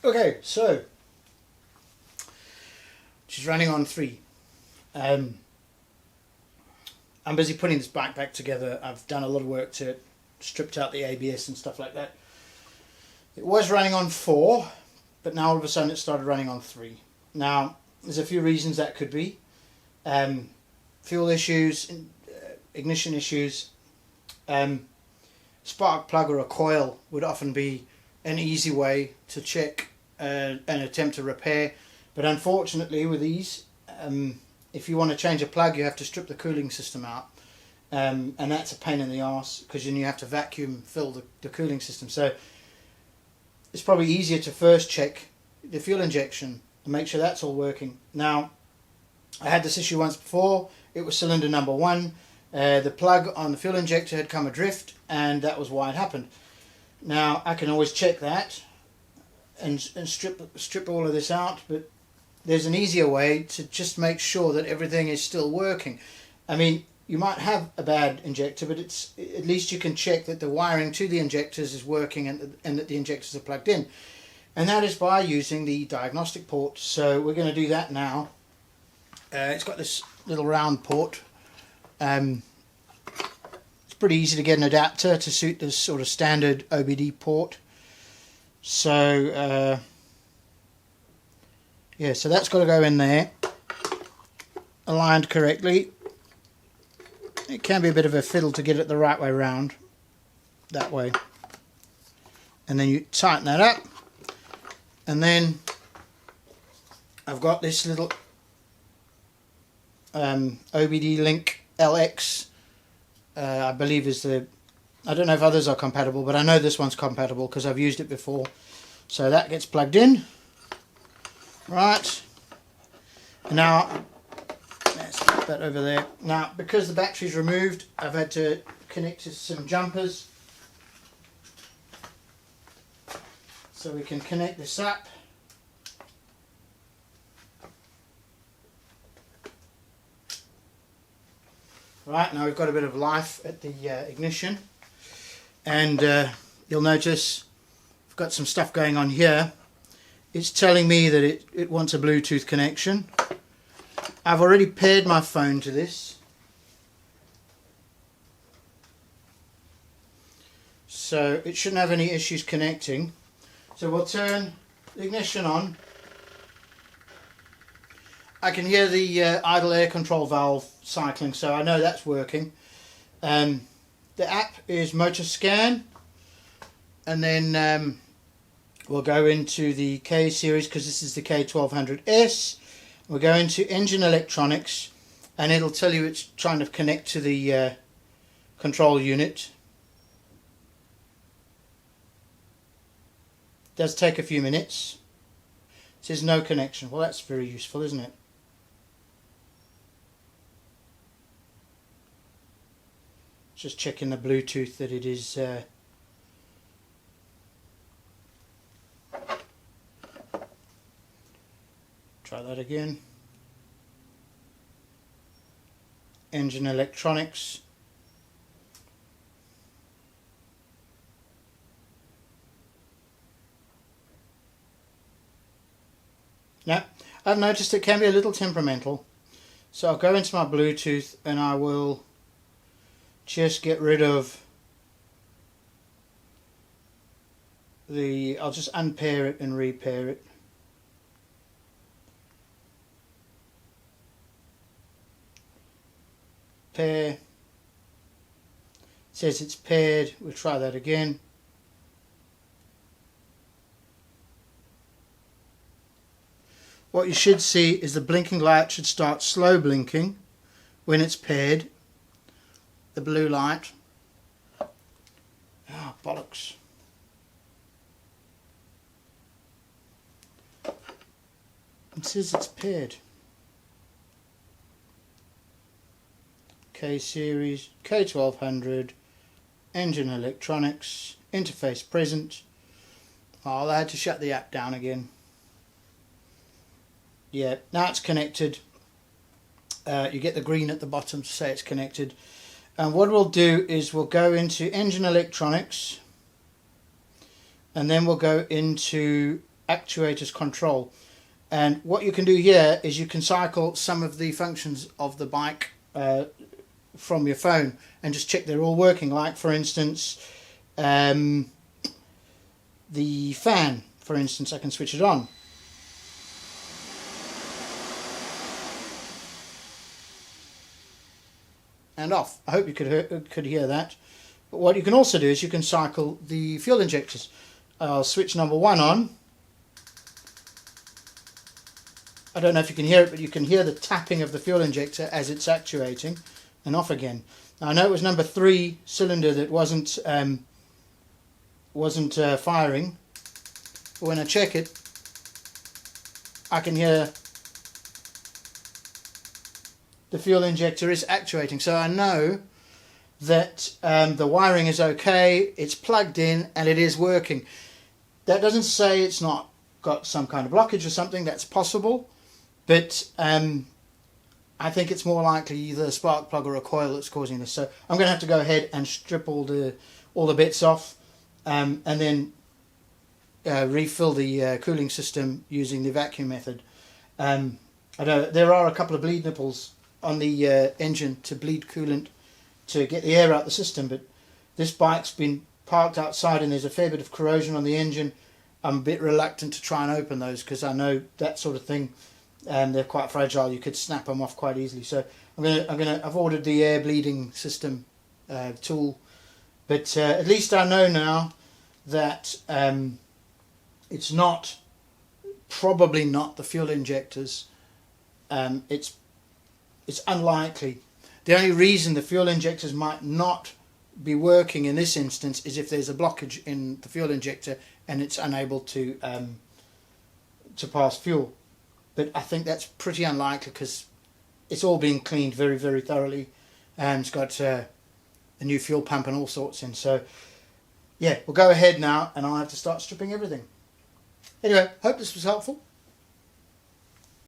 Okay, so she's running on 3. I'm busy putting this bike back together. I've done a lot of work to it, stripped out the ABS and stuff like that. It was running on 4, but now all of a sudden it started running on 3. Now, there's a few reasons that could be. Fuel issues, ignition issues, spark plug or a coil would often be an easy way to check and attempt to repair, but unfortunately with these, if you want to change a plug you have to strip the cooling system out, and that's a pain in the arse because then you have to vacuum fill the cooling system. So it's probably easier to first check the fuel injection and make sure that's all working. Now, I had this issue once before. It was cylinder number 1. The plug on the fuel injector had come adrift, and that was why it happened. Now I can always check that and strip all of this out, but there's an easier way to just make sure that everything is still working. I mean, you might have a bad injector, but it's at least you can check that the wiring to the injectors is working and that the injectors are plugged in, and that is by using the diagnostic port. So we're going to do that now. It's got this little round port. It's pretty easy to get an adapter to suit this sort of standard OBD port. So yeah, so that's got to go in there, aligned correctly. It can be a bit of a fiddle to get it the right way round, that way. And then you tighten that up, and then I've got this little obdlink LX, I believe is the, I don't know if others are compatible, but I know this one's compatible because I've used it before. So that gets plugged in, right, and now let's put that over there. Now, because the battery's removed, I've had to connect to some jumpers, so we can connect this up. Right, now we've got a bit of life at the ignition, and you'll notice I've got some stuff going on here. It's telling me that it wants a Bluetooth connection. I've already paired my phone to this, so it shouldn't have any issues connecting. So we'll turn the ignition on. I can hear the idle air control valve cycling, so I know that's working. The app is Moto Scan, and then we'll go into the K series because this is the K1200S. We'll go into engine electronics, and it'll tell you it's trying to connect to the control unit. It does take a few minutes. It says no connection. Well, that's very useful, isn't it? Just checking the Bluetooth that it is try that again. Engine electronics. Now, I've noticed it can be a little temperamental, so I'll go into my Bluetooth and I will just get rid of the, I'll just unpair it and repair it. Pair. It says it's paired. We'll try that again. What you should see is the blinking light should start slow blinking when it's paired. The blue light. Ah, bollocks. It says it's paired. K series, K1200, engine electronics, interface present. Oh, I had to shut the app down again. Yeah, now it's connected. You get the green at the bottom to say it's connected. And what we'll do is we'll go into engine electronics, and then we'll go into actuator's control. And what you can do here is you can cycle some of the functions of the bike from your phone and just check they're all working. Like for instance, the fan, for instance, I can switch it on. And off. I hope you could hear that. But what you can also do is you can cycle the fuel injectors. I'll switch number 1 on. I don't know if you can hear it, but you can hear the tapping of the fuel injector as it's actuating, and off again. Now, I know it was number 3 cylinder that wasn't firing, but when I check it, I can hear the fuel injector is actuating, so I know that the wiring is okay, it's plugged in, and it is working. That doesn't say it's not got some kind of blockage or something. That's possible, but I think it's more likely either a spark plug or a coil that's causing this. So I'm going to have to go ahead and strip all the bits off, and then refill the cooling system using the vacuum method. I know there are a couple of bleed nipples on the engine to bleed coolant to get the air out the system, but this bike's been parked outside and there's a fair bit of corrosion on the engine. I'm a bit reluctant to try and open those because I know that sort of thing, they're quite fragile. You could snap them off quite easily. So I've ordered the air bleeding system tool, but at least I know now that it's probably not the fuel injectors. It's unlikely. The only reason the fuel injectors might not be working in this instance is if there's a blockage in the fuel injector and it's unable to pass fuel. But I think that's pretty unlikely because it's all been cleaned very, very thoroughly, and it's got a new fuel pump and all sorts in. So yeah, we'll go ahead now and I'll have to start stripping everything. Anyway, hope this was helpful.